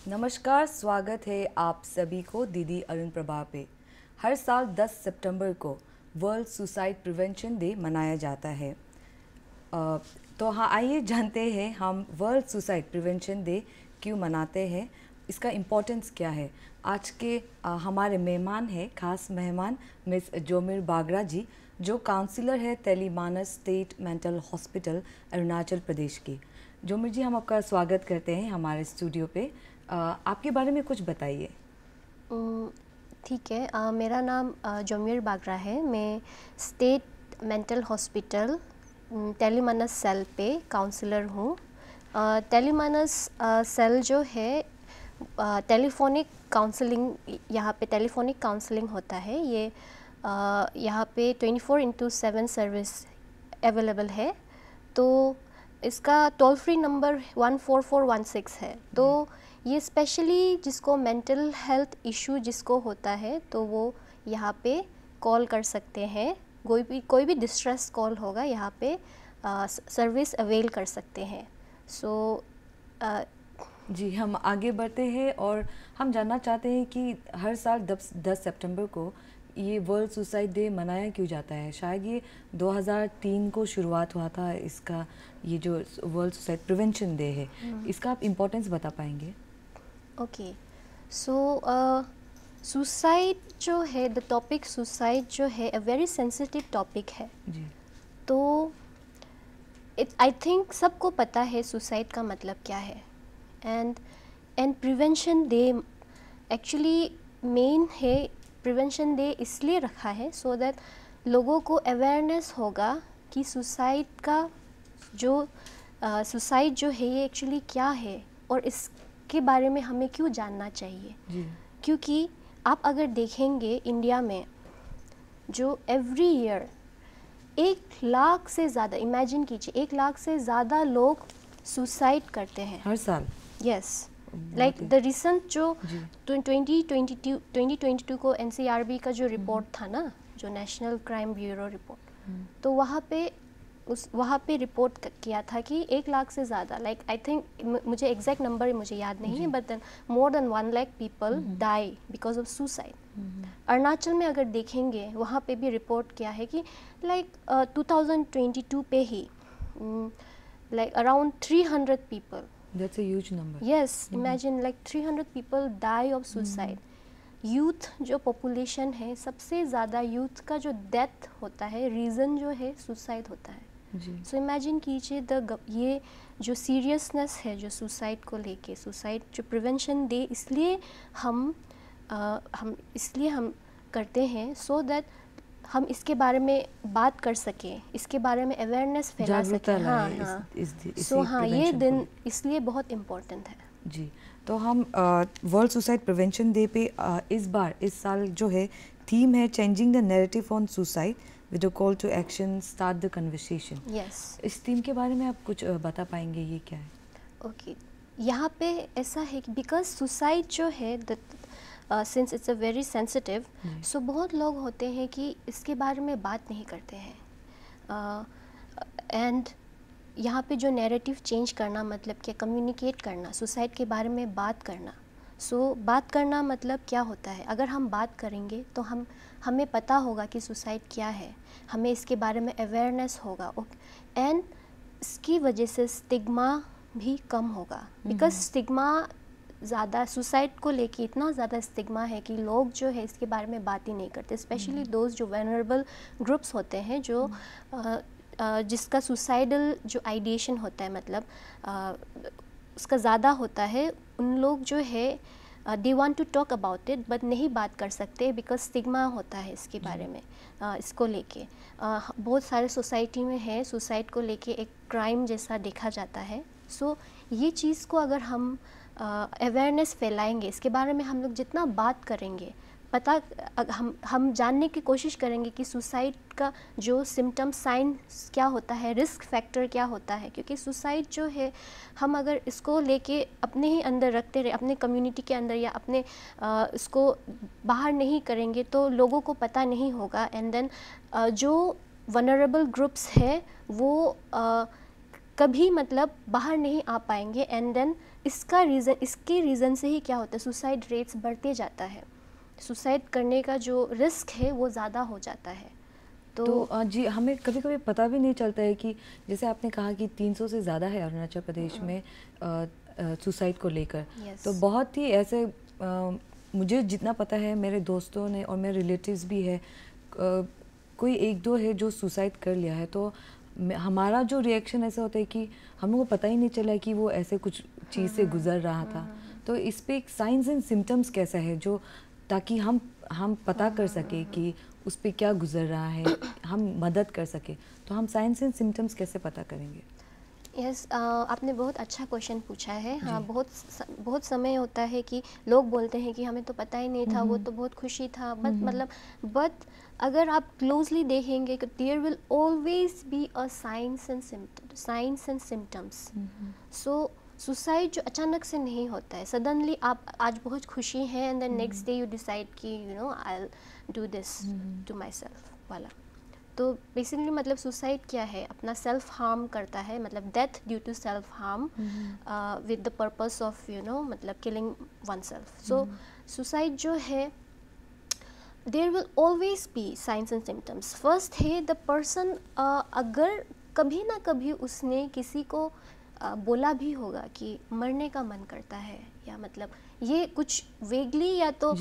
नमस्कार, स्वागत है आप सभी को दीदी अरुण प्रभा पे। हर साल 10 सितंबर को वर्ल्ड सुसाइड प्रिवेंशन डे मनाया जाता है। तो हाँ, आइए जानते हैं हम वर्ल्ड सुसाइड प्रिवेंशन डे क्यों मनाते हैं, इसका इम्पोर्टेंस क्या है। आज के हमारे मेहमान हैं, खास मेहमान मिस जोमिर बागरा जी, जो काउंसलर है तेलीमानस state mental hospital Arunachal Pradesh की। जोमिर जी, हम आपका स्वागत करते हैं हमारे स्टूडियो पे। आपके बारे में कुछ बताइए। ठीक है, मेरा नाम जोमिर बागरा है। मैं स्टेट मेंटल हॉस्पिटल तेलीमानस सेल पे काउंसलर हूँ। तेलीमानस सेल जो है टेलीफोनिक काउंसलिंग, यहाँ पे टेलीफोनिक काउंसलिंग होता है। ये यहाँ पे 24/7 सर्विस अवेलेबल है। तो इसका टोल फ्री नंबर 14416 है। तो ये स्पेशली जिसको मेंटल हेल्थ इशू जिसको होता है तो वो यहाँ पे कॉल कर सकते हैं। कोई भी डिस्ट्रेस कॉल होगा, यहाँ पे सर्विस अवेल कर सकते हैं। जी, हम आगे बढ़ते हैं और हम जानना चाहते हैं कि हर साल 10 सितंबर को ये वर्ल्ड सुसाइड डे मनाया क्यों जाता है। शायद ये 2003 को शुरुआत हुआ था इसका, ये जो वर्ल्ड सुसाइड प्रिवेंशन डे है, इसका आप इम्पोर्टेंस बता पाएंगे? ओके, सो सुसाइड जो है, द टॉपिक सुसाइड जो है अ वेरी सेंसिटिव टॉपिक है जी। तो आई थिंक सबको पता है सुसाइड का मतलब क्या है। And prevention day actually main है। प्रिवेंशन डे इसलिए रखा है सो दैट लोगों को अवेयरनेस होगा कि सुसाइड का सुसाइड जो है ये एक्चुअली क्या है और इसके बारे में हमें क्यों जानना चाहिए। जी। क्योंकि आप अगर देखेंगे इंडिया में जो एवरी ईयर 1 लाख से ज़्यादा, इमेजिन कीजिए 1 लाख से ज़्यादा लोग सुसाइड करते हैं हर साल। यस, लाइक द रिसेंट जो 2022 को NCRB का जो रिपोर्ट था ना, जो नेशनल क्राइम ब्यूरो रिपोर्ट, तो वहाँ पे रिपोर्ट किया था कि 1 लाख से ज़्यादा, लाइक आई थिंक मुझे एग्जैक्ट नंबर मुझे याद नहीं है, but more than 1 lakh people die because of suicide. Arunachal में अगर देखेंगे वहाँ पे भी रिपोर्ट किया है कि लाइक 2022 पे ही like around 300 people. That's a huge number. Yes, imagine like 300 people die of suicide. Youth जो पॉपुलेशन है, सबसे ज़्यादा यूथ का जो डेथ होता है, रीज़न जो है सुसाइड होता है। सो इमेजिन कीजिए ये जो सीरियसनेस है जो सुसाइड को लेके, सुसाइड जो प्रिवेंशन डे इसलिए हम करते हैं सो दैट हम इसके बारे में बात कर सकें, इसके बारे में अवेयरनेस फैला सकें। हाँ, ये दिन इसलिए बहुत इम्पोर्टेंट है। जी, तो हम वर्ल्ड सुसाइड प्रिवेंशन डे पे इस साल जो है थीम है changing the narrative on suicide with a call to action start the conversation. Yes, इस थीम के बारे में आप कुछ बता पाएंगे, ये क्या है? ओके, यहाँ पे ऐसा है कि बिकॉज सुसाइड जो है since it's a very sensitive, so बहुत लोग होते हैं कि इसके बारे में बात नहीं करते हैं। एंड यहाँ पे जो नैरेटिव चेंज करना मतलब क्या, कम्युनिकेट करना, सुसाइड के बारे में बात करना। बात करना मतलब क्या होता है, अगर हम बात करेंगे तो हमें पता होगा कि सुसाइड क्या है, हमें इसके बारे में अवेयरनेस होगा एंड इसकी वजह से स्टिग्मा भी कम होगा। बिकॉज स्टिग्मा ज़्यादा, सुसाइड को लेके इतना ज़्यादा स्टिग्मा है कि लोग जो है इसके बारे में बात ही नहीं करते। स्पेशली दोस्त जो वेनरेबल ग्रुप्स होते हैं, जो जिसका सुसाइडल जो आइडिएशन होता है, मतलब उसका ज़्यादा होता है, उन लोग जो है they want to talk about it but नहीं बात कर सकते बिकॉज स्टिग्मा होता है इसके बारे में। इसको लेके बहुत सारे सोसाइटी में है, सुसाइड को लेके एक क्राइम जैसा देखा जाता है। ये चीज़ को अगर हम अवेयरनेस फैलाएंगे, इसके बारे में हम लोग जितना बात करेंगे, हम जानने की कोशिश करेंगे कि सुसाइड का जो सिम्टम साइन क्या होता है, रिस्क फैक्टर क्या होता है। क्योंकि सुसाइड जो है, हम अगर इसको लेके अपने ही अंदर रखते रहे, अपने कम्युनिटी के अंदर या अपने इसको बाहर नहीं करेंगे तो लोगों को पता नहीं होगा। एंड देन जो वनरेबल ग्रुप्स है वो कभी मतलब बाहर नहीं आ पाएंगे एंड देन इसके रीज़न से ही क्या होता है, सुसाइड रेट्स बढ़ते जाता है, सुसाइड करने का जो रिस्क है वो ज़्यादा हो जाता है। तो जी, हमें कभी कभी पता भी नहीं चलता है कि जैसे आपने कहा कि 300 से ज़्यादा है अरुणाचल प्रदेश में सुसाइड को लेकर। तो बहुत ही ऐसे मुझे जितना पता है, मेरे दोस्तों ने और मेरे रिलेटिव्स भी है, कोई एक दो है जो सुसाइड कर लिया है। तो हमारा जो रिएक्शन ऐसा होता है कि हम लोगों को पता ही नहीं चला कि वो ऐसे कुछ चीज़ से गुजर रहा था। तो इस पे एक साइंस एंड सिम्टम्स कैसा है, जो ताकि हम पता कर सके कि उस पे क्या गुजर रहा है, हम मदद कर सके। तो हम साइंस एंड सिम्टम्स कैसे पता करेंगे? यस, आपने बहुत अच्छा क्वेश्चन पूछा है। हाँ, बहुत समय होता है कि लोग बोलते हैं कि हमें तो पता ही नहीं था, वो तो बहुत खुशी था, बट अगर आप क्लोजली देखेंगे कि there will always be a signs and symptoms. So suicide जो अचानक से नहीं होता है, सडनली आप आज बहुत खुशी हैं and then next day you decide कि you know I will do this to myself वाला। तो बेसिकली मतलब सुसाइड क्या है, अपना सेल्फ हार्म करता है, मतलब death due to self harm with the purpose of you know मतलब killing oneself. So suicide जो है, there will always be signs and symptoms. First है द पर्सन, अगर कभी ना कभी उसने किसी को बोला भी होगा कि मरने का मन करता है, या मतलब ये कुछ वेगली, या तो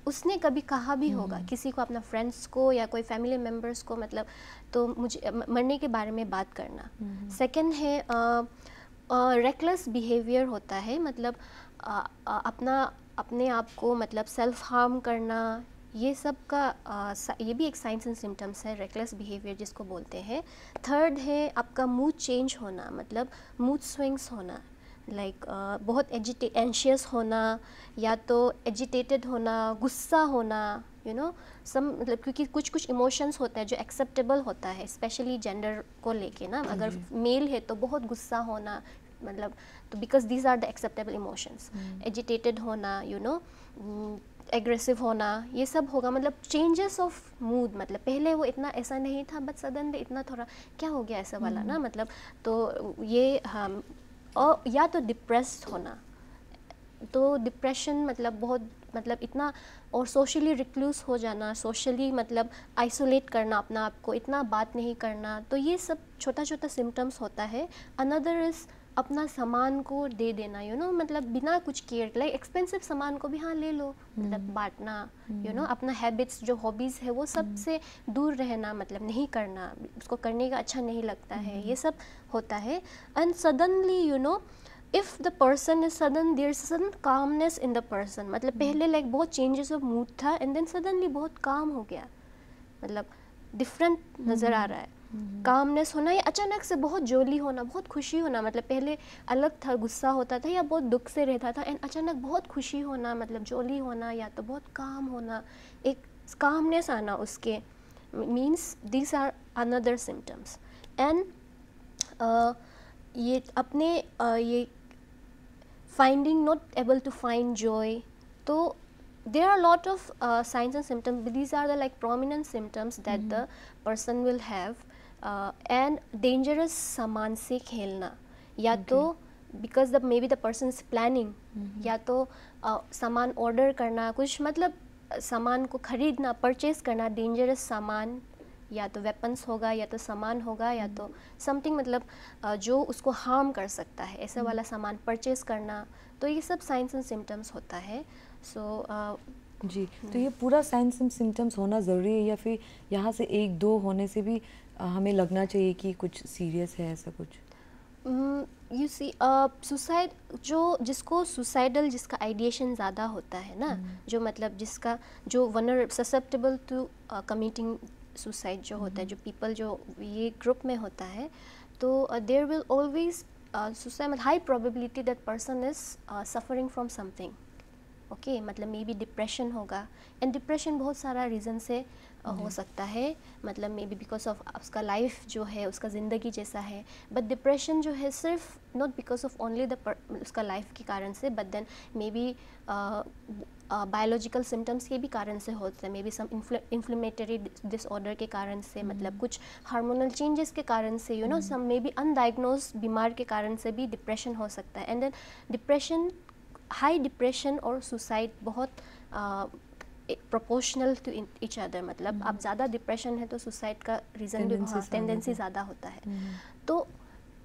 उसने कभी कहा भी होगा किसी को, अपना फ्रेंड्स को या कोई फैमिली मेम्बर्स को, मतलब तो मुझे मरने के बारे में बात करना। सेकंड है रेकलेस बिहेवियर होता है, मतलब अपने आप को मतलब सेल्फ हार्म करना, ये सब का ये भी एक साइंस एंड सिम्टम्स है, रेकलेस बिहेवियर जिसको बोलते हैं। थर्ड है आपका मूड चेंज होना, मतलब मूड स्विंग्स होना, लाइक बहुत एंशियस होना, या तो एजिटेटेड होना, गुस्सा होना, यू नो सम, मतलब क्योंकि कुछ इमोशंस होता है जो एक्सेप्टेबल होता है, स्पेशली जेंडर को लेके ना। अगर मेल है तो बहुत गुस्सा होना, मतलब तो because these are the acceptable emotions. Agitated होना, यू नो एग्रेसिव होना, ये सब होगा, मतलब चेंजेस ऑफ मूड, मतलब पहले वो इतना ऐसा नहीं था बट सडनली इतना थोड़ा क्या हो गया ऐसा वाला ना, मतलब तो ये हम। और या तो डिप्रेस्ड होना, तो डिप्रेशन मतलब बहुत मतलब इतना, और सोशली रिक्लूस हो जाना, सोशली मतलब आइसोलेट करना अपना आप को, इतना बात नहीं करना, तो ये सब छोटा छोटा सिम्टम्स होता है। अनदर इज़ अपना सामान को दे देना, यू नो मतलब बिना कुछ केयर, लाइक एक्सपेंसिव सामान को भी हाँ ले लो, मतलब बांटना, यू नो अपना हैबिट्स जो हॉबीज़ है वो सब से दूर रहना, मतलब नहीं करना, उसको करने का अच्छा नहीं लगता है, ये सब होता है। And suddenly you know if the person is sudden, there is sudden calmness in the person, मतलब पहले लाइक बहुत चेंजेस ऑफ मूड था एंड देन सडनली बहुत काम हो गया, मतलब डिफरेंट नज़र आ रहा है। कामनेस होना, या अचानक से बहुत जोली होना, बहुत खुशी होना, मतलब पहले अलग था, गुस्सा होता था या बहुत दुख से रहता था, एंड अचानक बहुत खुशी होना, मतलब जोली होना, या तो बहुत काम होना, एक कामनेस आना, उसके means these are another symptoms. And ये अपने ये finding not able to find joy, तो there are a lot of signs and symptoms, but these are the like prominent symptoms that the person will have. And dangerous सामान से खेलना, या तो because the maybe the person is planning, या तो सामान order करना, कुछ मतलब सामान को खरीदना, परचेज करना, डेंजरस सामान, या तो वेपन्स होगा, या तो सामान होगा, या तो समथिंग मतलब जो उसको हार्म कर सकता है, ऐसा वाला सामान परचेज करना, तो ये सब साइंस एंड सिम्टम्स होता है। जी, तो ये पूरा साइंस एंड सिम्टम्स होना ज़रूरी है, या फिर यहाँ से एक दो होने से भी हमें लगना चाहिए कि कुछ सीरियस है, ऐसा कुछ? यू सी सुसाइड जिसको सुसाइडल, जिसका आइडिएशन ज़्यादा होता है ना, जो मतलब जिसका जो ससेप्टेबल टू कमिटिंग सुसाइड जो होता है, जो पीपल जो ये ग्रुप में होता है, तो there will always suicide, high probability that person is suffering from something okay मतलब मे बी डिप्रेशन होगा, एंड डिप्रेशन बहुत सारा रीज़न से हो सकता है, मतलब मे बी बिकॉज ऑफ उसका लाइफ जो है उसका ज़िंदगी जैसा है, बट डिप्रेशन जो है सिर्फ नॉट बिकॉज ऑफ ओनली उसका लाइफ के कारण से, but then maybe biological symptoms के भी कारण से होता है, maybe some inflammatory disorder के कारण से, मतलब कुछ हार्मोनल चेंजेस के कारण से, you know some maybe undiagnosed बीमार के कारण से भी डिप्रेशन हो सकता है। And then depression, high depression और सुसाइड बहुत प्रोपोर्शनल टू ईच अदर, मतलब आप ज़्यादा डिप्रेशन है तो सुसाइड का रीज़न भी टेंडेंसी ज़्यादा होता है। तो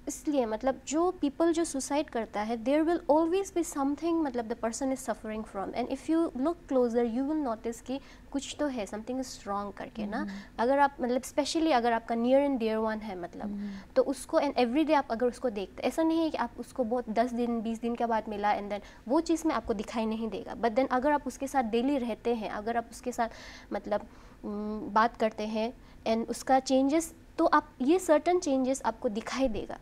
इसलिए मतलब जो पीपल जो सुसाइड करता है, there will always be something, मतलब the person is suffering from, and if you look closer you will notice कि कुछ तो है, समथिंग इज रॉन्ग करके ना। अगर आप मतलब स्पेशली अगर आपका नियर एंड डियर वन है, मतलब तो उसको एंड एवरी डे आप अगर उसको देखते, ऐसा नहीं है कि आप उसको बहुत 10 दिन 20 दिन के बाद मिला एंड देन वो चीज़ में आपको दिखाई नहीं देगा, बट देन अगर आप उसके साथ डेली रहते हैं, अगर आप उसके साथ मतलब बात करते हैं एंड उसका चेंजेस, तो आप ये सर्टन चेंजेस आपको दिखाई देगा,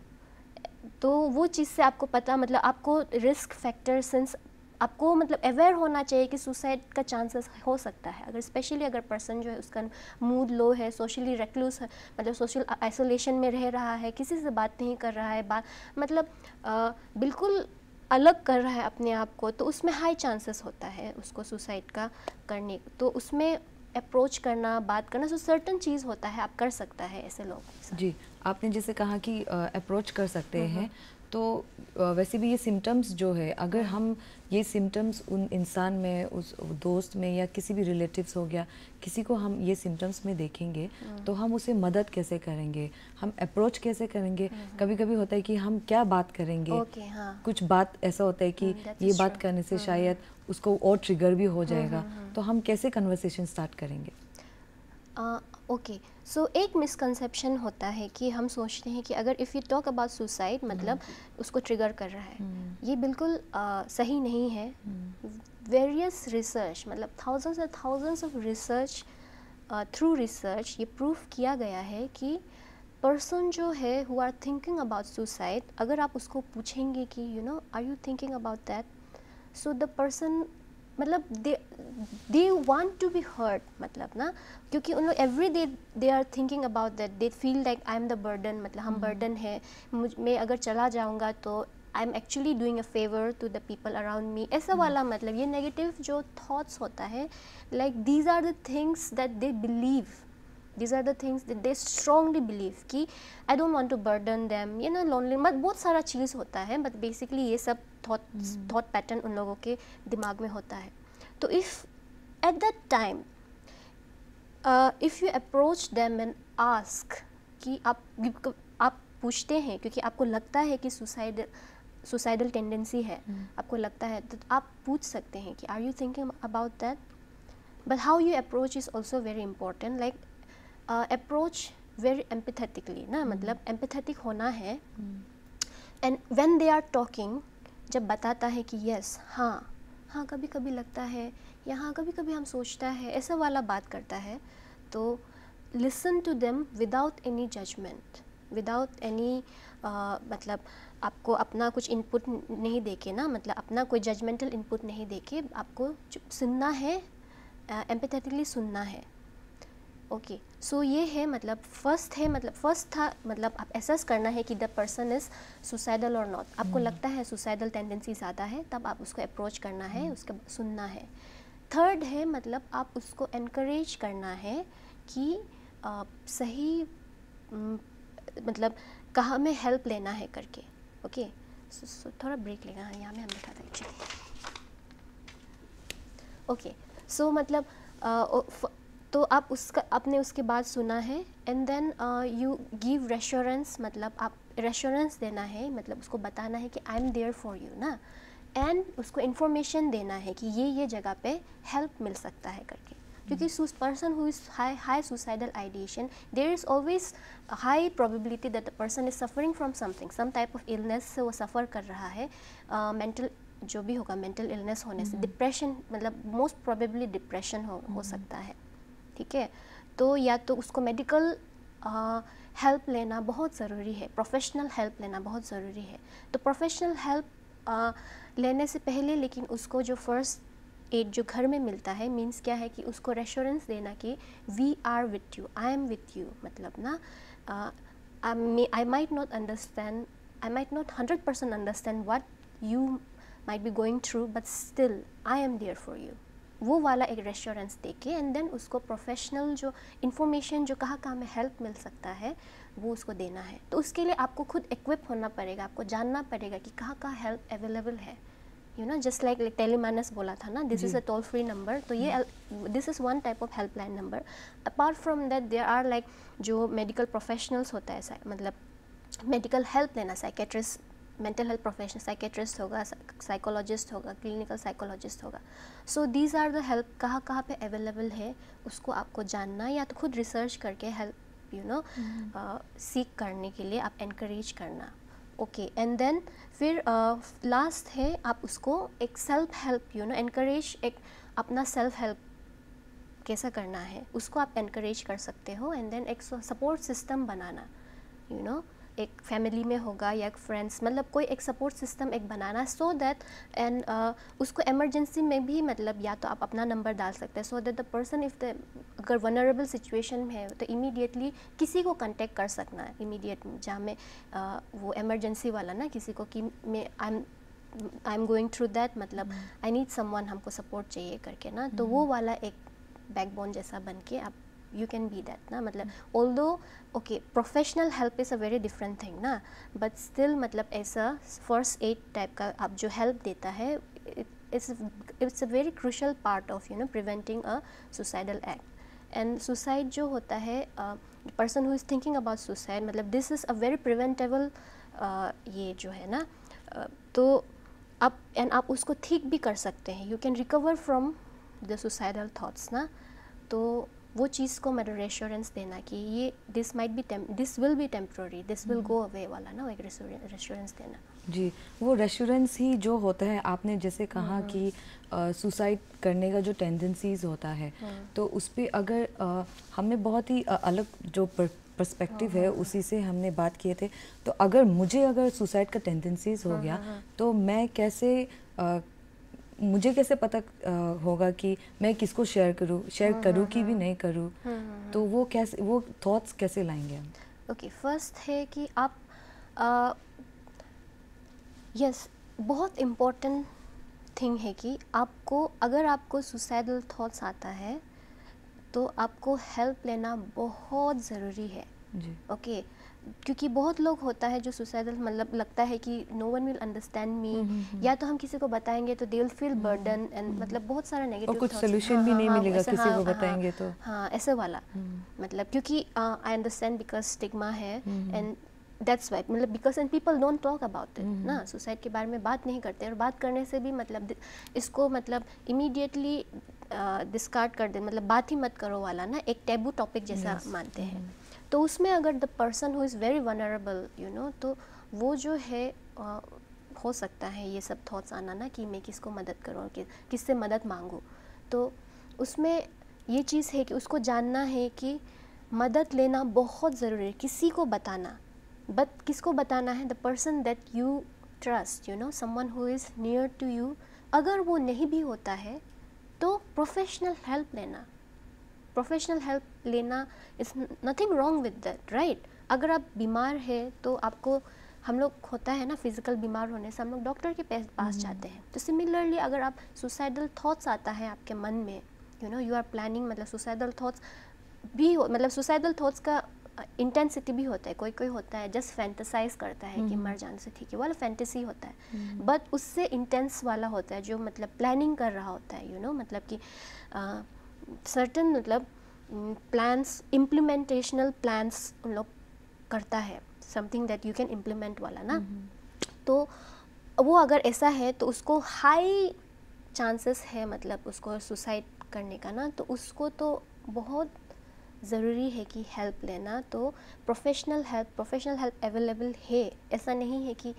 तो वो चीज़ से आपको पता, मतलब आपको रिस्क फैक्टर सेंस आपको मतलब अवेयर होना चाहिए कि सुसाइड का चांसेस हो सकता है। अगर स्पेशली अगर पर्सन जो है उसका मूड लो है, सोशली रेक्लूस है, मतलब सोशल आइसोलेशन में रह रहा है, किसी से बात नहीं कर रहा है, मतलब बिल्कुल अलग कर रहा है अपने आप को, तो उसमें हाई चांसेस होता है उसको सुसाइड का करने, तो उसमें अप्रोच करना, बात करना, जो सर्टन चीज़ होता है आप कर सकता है ऐसे लोग। जी, आपने जैसे कहा कि अप्रोच कर सकते हैं, तो वैसे भी ये सिम्टम्स जो है, अगर हम ये सिम्टम्स उन इंसान में, उस दोस्त में या किसी भी रिलेटिव्स हो गया, किसी को हम ये सिम्टम्स में देखेंगे तो हम उसे मदद कैसे करेंगे, हम अप्रोच कैसे करेंगे। कभी कभी होता है कि हम क्या बात करेंगे, कुछ बात ऐसा होता है कि ये बात करने से शायद उसको और ट्रिगर भी हो जाएगा, तो हम कैसे कन्वर्सेशन स्टार्ट करेंगे। ओके, सो एक मिसकंसेप्शन होता है कि हम सोचते हैं कि अगर if you talk about suicide मतलब उसको ट्रिगर कर रहा है, ये बिल्कुल सही नहीं है। वेरियस रिसर्च, मतलब thousands of research, through research ये प्रूफ किया गया है कि पर्सन जो है who are thinking about suicide, अगर आप उसको पूछेंगे कि you know are you thinking about that, so the person मतलब they want to be hurt, मतलब ना, क्योंकि उन लोग every day they are thinking about that, they feel like I am the burden, मतलब हम बर्डन है, मैं अगर चला जाऊंगा तो I am actually doing a favour to the people around me, ऐसा वाला मतलब ये नेगेटिव जो थॉट्स होता है, like these are the things that they believe, these are the things that they strongly believe कि I don't want to burden them, you know, lonely, मतलब बहुत सारा चीज़ होता है, but basically ये सब thought pattern उन लोगों के दिमाग में होता है। तो if at that time if you approach them and ask कि आप पूछते हैं क्योंकि आपको लगता है कि सुसाइडल टेंडेंसी है, आपको लगता है, तो आप पूछ सकते हैं कि are you thinking about that, but how you approach is also very important, like approach very empathetically ना, मतलब एम्पैथेटिक होना है, and when they are talking, जब बताता है कि यस हाँ कभी कभी लगता है, या हाँ कभी कभी हम सोचता है, ऐसा वाला बात करता है, तो listen to them without any judgement, without any मतलब आपको अपना कुछ इनपुट नहीं देके ना, मतलब अपना कोई जजमेंटल इनपुट नहीं देके आपको सुनना है, एम्पैथेटिकली सुनना है। ओके, सो ये है मतलब फर्स्ट था मतलब आप एसेस करना है कि द पर्सन इज़ सुसाइडल और नॉट, आपको लगता है सुसाइडल टेंडेंसी ज़्यादा है, तब आप उसको अप्रोच करना है, उसके सुनना है। थर्ड है मतलब आप उसको एनकरेज करना है कि सही मतलब कहाँ में हेल्प लेना है करके। ओके, सो थोड़ा ब्रेक लेना है, यहाँ में हम बैठा था एक्चुअली। ओके, सो मतलब तो आप आपने उसके बाद सुना है, एंड देन यू गिव रेश्योरेंस, मतलब आप रेश्योरेंस देना है, मतलब उसको बताना है कि I am there for you ना, एंड उसको इन्फॉर्मेशन देना है कि ये जगह पे हेल्प मिल सकता है करके, क्योंकि person who is high suicidal ideation, there is always high probability that the person is suffering from something, some type of illness से वो सफ़र कर रहा है, मेंटल जो भी होगा, मेंटल इलनेस होने से, डिप्रेशन, मतलब मोस्ट प्रोबेबली डिप्रेशन हो सकता है, ठीक है। तो या तो उसको मेडिकल हेल्प लेना बहुत ज़रूरी है, प्रोफेशनल हेल्प लेना बहुत ज़रूरी है। तो प्रोफेशनल हेल्प लेने से पहले लेकिन उसको जो फर्स्ट एड जो घर में मिलता है मीन्स क्या है कि उसको रेश्योरेंस देना कि we are with you, I am with you, मतलब ना I might not understand, I might not 100% understand what you might be going through, but still I am there for you, वो वाला एक रेश्योरेंस दे के and then उसको professional जो information जो कहाँ कहाँ में हेल्प मिल सकता है वो उसको देना है। तो उसके लिए आपको खुद इक्विप होना पड़ेगा, आपको जानना पड़ेगा कि कहाँ कहाँ हेल्प अवेलेबल है, you know, just like Telemanas बोला था ना, this is a toll free number, तो ये this is one type of helpline number. Apart from that there are like जो मेडिकल प्रोफेशनल्स होता है, मतलब मेडिकल हेल्प लेना, psychiatrist, mental health professional, psychiatrist होगा, साइकोलॉजिस्ट होगा, क्लिनिकल साइकोलॉजिस्ट होगा। So these are the help कहाँ कहाँ पे अवेलेबल है, उसको आपको जानना या तो खुद रिसर्च करके हेल्प यू नो सीख करने के लिए आप एनकरेज करना। ओके, एंड देन फिर लास्ट है आप उसको एक self help you know encourage, एक अपना सेल्फ हेल्प कैसा करना है उसको आप एनकरेज कर सकते हो। एंड देन एक support system banana, you know, एक फैमिली में होगा या एक फ्रेंड्स, मतलब कोई एक सपोर्ट सिस्टम एक बनाना, सो दैट एंड उसको इमरजेंसी में भी मतलब या तो आप अपना नंबर डाल सकते हैं, so that the person if the अगर वनरेबल सिचुएशन में है तो इमीडिएटली किसी को कांटेक्ट कर सकना है इमीडिएट, जहाँ में वो इमरजेंसी वाला ना किसी को कि मैं I am going through that, मतलब आई नीड समवन, हमको सपोर्ट चाहिए करके ना, तो वो वाला एक बैकबोन जैसा बन के आप you can be that ना, मतलब although okay professional help is a very different thing ना, but still मतलब ऐसा first aid type का आप जो help देता है it's a very crucial part of you know preventing a suicidal act. and suicide जो होता है person who is thinking about suicide, मतलब this is a very preventable ये जो है ना तो आप उसको ठीक भी कर सकते हैं, you can recover from the suicidal thoughts ना, तो वो चीज़ को मतलब रेश्योरेंस देना कि ये this will be temporary, this will go away वाला ना, एक रेश्योरेंस देना। जी, वो रेश्योरेंस ही जो होता है, आपने जैसे कहा कि सुसाइड करने का जो टेंडेंसीज होता है तो उस पर अगर हमने बहुत ही अलग जो पर्सपेक्टिव है उसी से हमने बात किए थे, तो अगर सुसाइड का टेंडेंसीज हो गया तो मैं कैसे मुझे कैसे पता होगा कि मैं किसको शेयर करूँ कि भी नहीं करूँ, तो वो थॉट्स कैसे लाएंगे हम? ओके, फर्स्ट है कि आप यस बहुत इम्पोर्टेंट थिंग है कि अगर आपको सुसाइडल थॉट्स आता है तो आपको हेल्प लेना बहुत ज़रूरी है। ओके, क्योंकि बहुत लोग होता है जो सुसाइडल मतलब लगता है कि no one will understand me, या तो हम किसी को बताएंगे तो they will feel burden and मतलब बहुत सारा नेगेटिव और कुछ सोल्यूशन भी नहीं मिलेगा किसी को बताएंगे तो ऐसे वाला मतलब क्योंकि आई अंडरस्टैंड बिकॉज स्टिग्मा है एंड दैट्स वाई, मतलब because and people don't talk about it ना, सुसाइड के बारे में बात नहीं करते, और बात करने से भी मतलब इसको मतलब इमीडिएटली डिस्कार्ड कर दे, मतलब बात ही मत करो वाला ना, एक टैबू टॉपिक जैसा मानते हैं। तो उसमें अगर the person who is very vulnerable you know, तो वो जो है हो सकता है ये सब थॉट्स आना ना कि मैं किसको मदद करूँ, किससे मदद मांगूँ। तो उसमें ये चीज़ है कि उसको जानना है कि मदद लेना बहुत ज़रूरी है, किसी को बताना, बट किसको बताना है, the person that you trust, you know, someone who is near to you. अगर वो नहीं भी होता है तो प्रोफेशनल हेल्प लेना is nothing wrong with that, right. अगर आप बीमार है तो आपको, हम लोग होता है ना फिज़िकल बीमार होने से हम लोग डॉक्टर के पास जाते हैं, तो सिमिलरली अगर आप सुसाइडल थॉट्स आता है आपके मन में, you know, you are planning, मतलब सुसाइडल थॉट्स भी मतलब सुसाइडल थॉट्स का इंटेंसिटी भी होता है, कोई होता है जस्ट फैंटेसाइज करता है कि मर जाने से ठीक है, वाला फैंटेसी होता है, बट उससे इंटेंस वाला होता है जो मतलब प्लानिंग कर रहा होता है, यू नो, मतलब कि सर्टन मतलब प्लान्स, इम्प्लीमेंटेशनल प्लान्स उन लोग करता है, something that you can implement वाला ना। तो वो अगर ऐसा है तो उसको हाई चांसेस है मतलब उसको सुसाइड करने का ना, तो उसको तो बहुत ज़रूरी है कि हेल्प लेना। तो प्रोफेशनल हेल्प अवेलेबल है, ऐसा नहीं है कि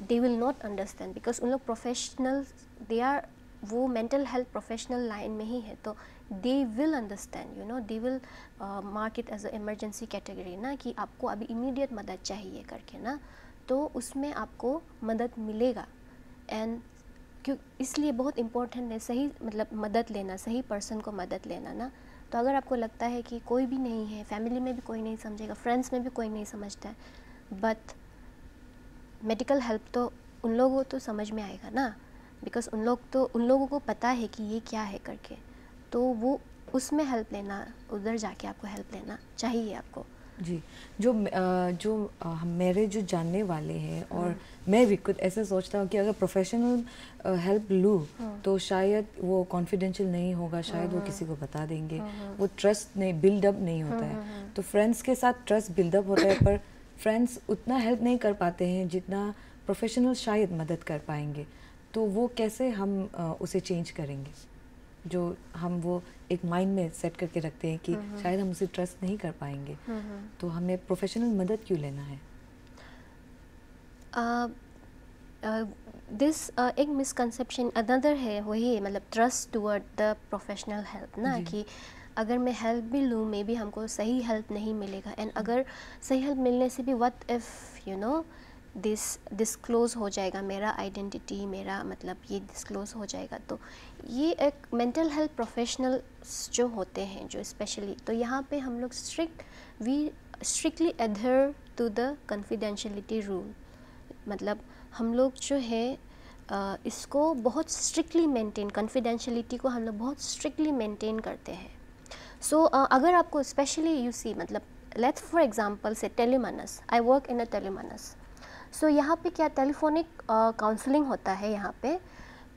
they will not understand, because उन लोग प्रोफेशनल, दे आर, वो मेंटल हेल्थ प्रोफेशनल लाइन में ही है, तो they will understand, you know, they will mark it as a emergency category ना, कि आपको अभी इमीडिएट मदद चाहिए करके ना, तो उसमें आपको मदद मिलेगा। एंड क्यों इसलिए बहुत इम्पोर्टेंट है सही मतलब मदद लेना, सही पर्सन को मदद लेना ना। तो अगर आपको लगता है कि कोई भी नहीं है, फैमिली में भी कोई नहीं समझेगा, फ्रेंड्स में भी कोई नहीं समझता है, बट मेडिकल हेल्प तो उन लोगों को तो समझ में आएगा ना, बिकॉज उन लोगों को पता है कि ये क्या है करके, तो वो उसमें हेल्प लेना, उधर जाके आपको हेल्प लेना चाहिए आपको। जी, मेरे जो जानने वाले हैं और मैं भी खुद ऐसे सोचता हूँ कि अगर प्रोफेशनल हेल्प लूँ तो शायद वो कॉन्फिडेंशियल नहीं होगा, शायद वो किसी को बता देंगे, वो ट्रस्ट नहीं बिल्डअप नहीं होता है। तो फ्रेंड्स के साथ ट्रस्ट बिल्डअप होता है, पर फ्रेंड्स उतना हेल्प नहीं कर पाते हैं जितना प्रोफेशनल शायद मदद कर पाएंगे। तो वो कैसे हम उसे चेंज करेंगे, जो हम वो एक माइंड में सेट करके रखते हैं कि शायद हम उसे ट्रस्ट नहीं कर पाएंगे, तो हमें प्रोफेशनल मदद क्यों लेना है? दिस एक मिसकंसेप्शन अनदर है, वही मतलब trust toward the professional help ना, कि अगर मैं हेल्प भी लूँ मे बी हमको सही हेल्प नहीं मिलेगा, एंड अगर सही हेल्प मिलने से भी what if you know disclose हो जाएगा मेरा आइडेंटिटी, मेरा मतलब ये डिस्क्लोज हो जाएगा। तो ये एक मेंटल हेल्थ प्रोफेशनल्स जो होते हैं जो स्पेशली, तो यहाँ पे हम लोग strictly adhere to the confidentiality rule, मतलब हम लोग जो है इसको बहुत स्ट्रिक्टली मेंटेन, कॉन्फिडेंशियलिटी को हम लोग बहुत स्ट्रिक्टली मेंटेन करते हैं। सो अगर आपको स्पेशली यू सी मतलब लेट्स फॉर एग्जांपल से टेलीमानस, आई वर्क इन अ टेलीमानस, सो यहाँ पे क्या टेलीफोनिक काउंसलिंग होता है यहाँ पे,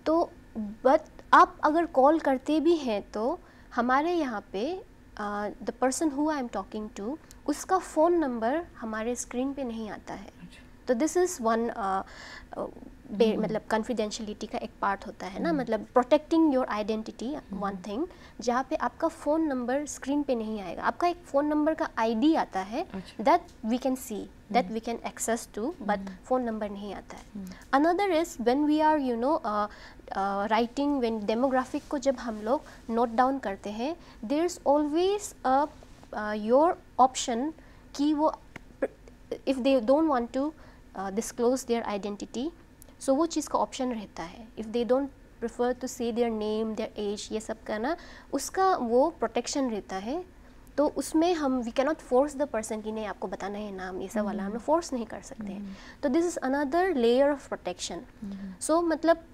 तो बट आप अगर कॉल करते भी हैं तो हमारे यहाँ पे the person who I am talking to, उसका फ़ोन नंबर हमारे स्क्रीन पे नहीं आता है। तो दिस इज़ वन मतलब कॉन्फिडेंशियलिटी का एक पार्ट होता है ना, मतलब protecting your identity one thing, जहाँ पे आपका फ़ोन नंबर स्क्रीन पे नहीं आएगा, आपका एक फ़ोन नंबर का आईडी आता है that we can see, that we can access to, but phone number नहीं आता है। Another is when we are you know writing, when demographic को जब हम लोग नोट डाउन करते हैं, there is always your option कि वो if they don't want to disclose their identity, so वो चीज़ का ऑप्शन रहता है। if they don't prefer to say their name, their age, ये सब का ना उसका वो प्रोटेक्शन रहता है। तो उसमें हम we cannot force the person कि नहीं आपको बताना है नाम ये सब वाला, हम लोग फोर्स नहीं कर सकते हैं। तो this is another layer of protection. So मतलब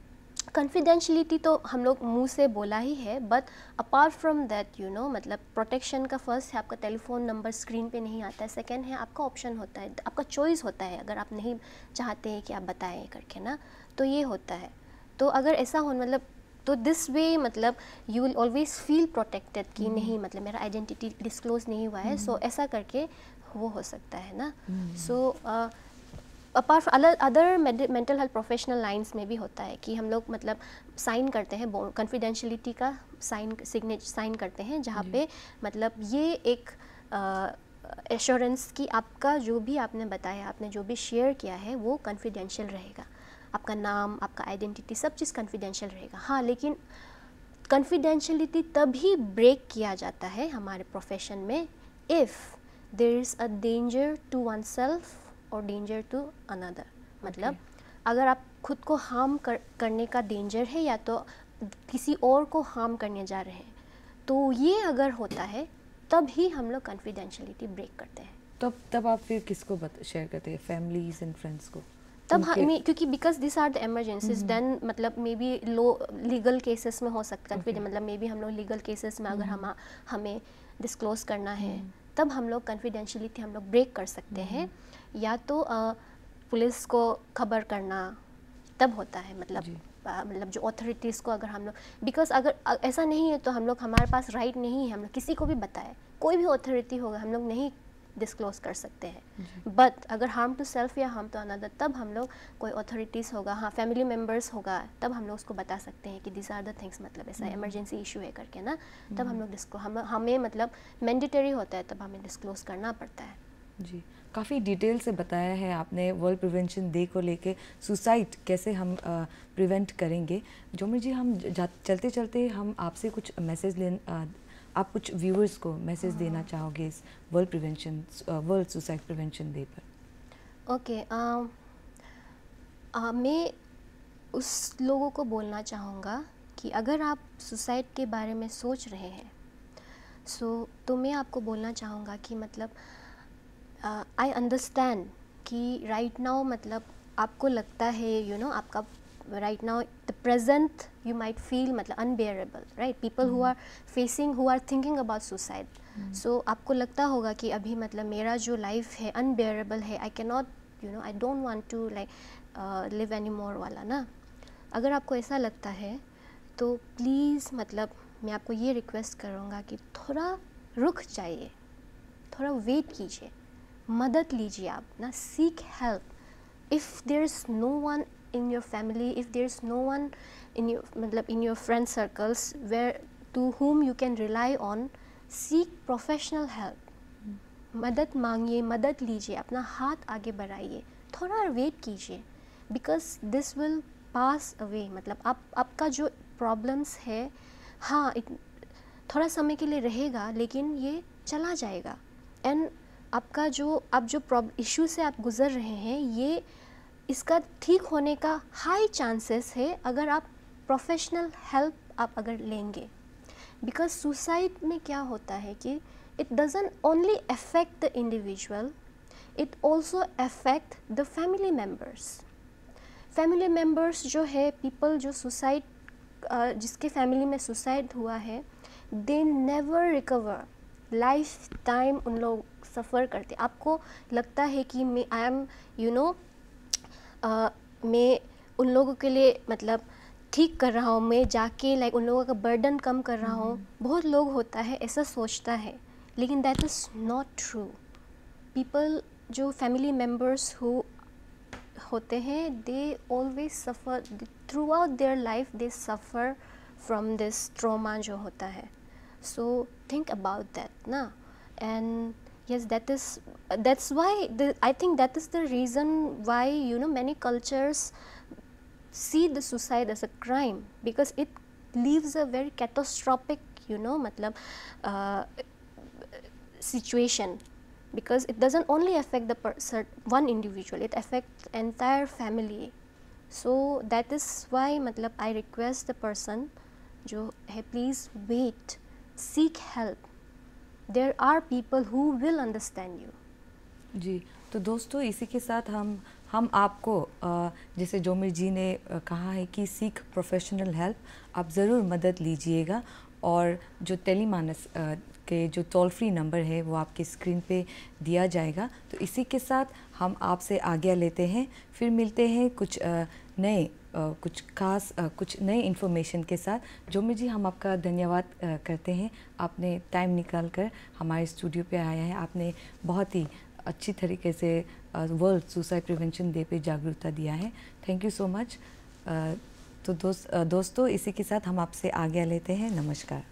कॉन्फिडेंशियलिटी तो हम लोग मुंह से बोला ही है, but apart from that you know मतलब प्रोटेक्शन का फर्स्ट है आपका टेलीफोन नंबर स्क्रीन पे नहीं आता है, सेकंड है आपका ऑप्शन होता है, आपका चॉइस होता है, अगर आप नहीं चाहते हैं कि आप बताएं करके ना, तो ये होता है। तो अगर ऐसा हो मतलब तो दिस वे मतलब you will always feel protected कि नहीं मतलब मेरा आइडेंटिटी डिस्क्लोज नहीं हुआ है, सो ऐसा करके वो हो सकता है ना। So apart other mental health professional lines में भी होता है कि हम लोग मतलब साइन करते हैं कॉन्फिडेंशियलिटी का साइन करते हैं, जहाँ पे मतलब ये एक एश्योरेंस कि आपका जो भी आपने बताया, आपने जो भी शेयर किया है वो कॉन्फिडेंशियल रहेगा, आपका नाम, आपका आइडेंटिटी, सब चीज़ कॉन्फिडेंशियल रहेगा। हाँ, लेकिन कॉन्फिडेंशियलिटी तभी ब्रेक किया जाता है हमारे प्रोफेशन में if there is a danger to one self और डेंजर टू अनदर। मतलब अगर आप खुद को हार्म करने का डेंजर है या तो किसी और को हार्म करने जा रहे हैं, तो ये अगर होता है तब ही हम लोग कॉन्फिडेंशियलिटी ब्रेक करते हैं। तब आप फिर किसको शेयर करते हैं, फैमिलीज एंड फ्रेंड्स को? तब क्योंकि because this are the emergencies, then मतलब मे बी लीगल केसेस में हो सकता है मतलब मे बी हम लोग लीगल केसेस में अगर हमें डिस्क्लोज करना है तब हम लोग कॉन्फिडेंशियलिटी हम लोग ब्रेक कर सकते हैं, या तो पुलिस को खबर करना तब होता है मतलब जो अथॉरिटीज़ को अगर हम लोग, बिकॉज अगर ऐसा नहीं है तो हम लोग हमारे पास राइट नहीं है हम लोग किसी को भी बताए, कोई भी अथॉरिटी होगा हम लोग नहीं डिस्क्लोज कर सकते हैं। बट अगर हार्म टू सेल्फ या हार्म टू अनदर तब हम लोग कोई अथॉरिटीज़ होगा, हाँ फैमिली मेम्बर्स होगा, तब हम लोग उसको बता सकते हैं कि दिस आर द थिंग्स, मतलब ऐसा इमरजेंसी इशू है करके ना, तब हम लोग हमें मतलब मैंडेटरी होता है, तब हमें डिस्क्लोज करना पड़ता है। जी, काफ़ी डिटेल से बताया है आपने वर्ल्ड प्रिवेंशन डे को लेके, सुसाइड कैसे हम प्रिवेंट करेंगे। जोमिर जी, हम चलते चलते हम आपसे कुछ मैसेज आप कुछ व्यूअर्स को मैसेज देना चाहोगे इस वर्ल्ड सुसाइड प्रिवेंशन डे पर? ओके, मैं उस लोगों को बोलना चाहूँगा कि अगर आप सुसाइड के बारे में सोच रहे हैं तो मैं आपको बोलना चाहूँगा कि मतलब आई अंडरस्टैंड कि राइट नाउ मतलब आपको लगता है आपका right now the present you might feel मतलब unbearable, right? People who are thinking about suicide, so आपको लगता होगा कि अभी मतलब मेरा जो life है unbearable है, I cannot I don't want to live anymore वाला ना. अगर आपको ऐसा लगता है तो प्लीज़ मतलब मैं आपको ये रिक्वेस्ट करूँगा कि थोड़ा रुक जाइए, थोड़ा वेट कीजिए, मदद लीजिए आप ना, seek help. If there's no one in your family, if there's no one in your friend circles to whom you can rely on, seek professional help. मदद मांगिए, मदद लीजिए, अपना हाथ आगे बढ़ाइए, थोड़ा वेट कीजिए, because this will pass away. मतलब आपका जो प्रॉब्लम्स है, हाँ थोड़ा समय के लिए रहेगा लेकिन ये चला जाएगा. एंड आपका जो इशू से आप गुज़र रहे हैं, ये इसका ठीक होने का हाई चांसेस है अगर आप प्रोफेशनल हेल्प आप अगर लेंगे. बिकॉज सुसाइड में क्या होता है कि it doesn't only affect the individual, it also affect the family members जो है, पीपल जो सुसाइड जिसके फैमिली में सुसाइड हुआ है, they never recover. Life time उन लोग सफ़र करते. आपको लगता है कि आई एम मैं उन लोगों के लिए मतलब ठीक कर रहा हूँ, मैं जाके उन लोगों का बर्डन कम कर रहा हूँ. बहुत लोग होता है ऐसा सोचता है, लेकिन that is not true. People जो फैमिली मेम्बर्स होते हैं, they always suffer through out their life, they suffer from this trauma जो होता है. सो थिंक अबाउट दैट ना. And yes, that's why I think that is the reason why many cultures see the suicide as a crime, because it leaves a very catastrophic मतलब situation, because it doesn't only affect the one individual, it affects entire family. So that is why मतलब I request the person जो है, please wait, seek help. There are people who will understand you. जी, तो दोस्तों इसी के साथ हम आपको जैसे जोमिर जी ने कहा है कि सीख प्रोफेशनल हेल्प, आप ज़रूर मदद लीजिएगा. और जो टेलीमानस के जो टोल फ्री नंबर है वो आपके स्क्रीन पे दिया जाएगा. तो इसी के साथ हम आपसे आज्ञा लेते हैं, फिर मिलते हैं कुछ नए कुछ खास कुछ नए इन्फॉर्मेशन के साथ. जोमिर जी, हम आपका धन्यवाद करते हैं, आपने टाइम निकाल कर हमारे स्टूडियो पे आया है. आपने बहुत ही अच्छी तरीके से वर्ल्ड सुसाइड प्रिवेंशन डे पे जागरूकता दिया है. Thank you so much. तो दोस्तों इसी के साथ हम आपसे आज्ञा लेते हैं. नमस्कार.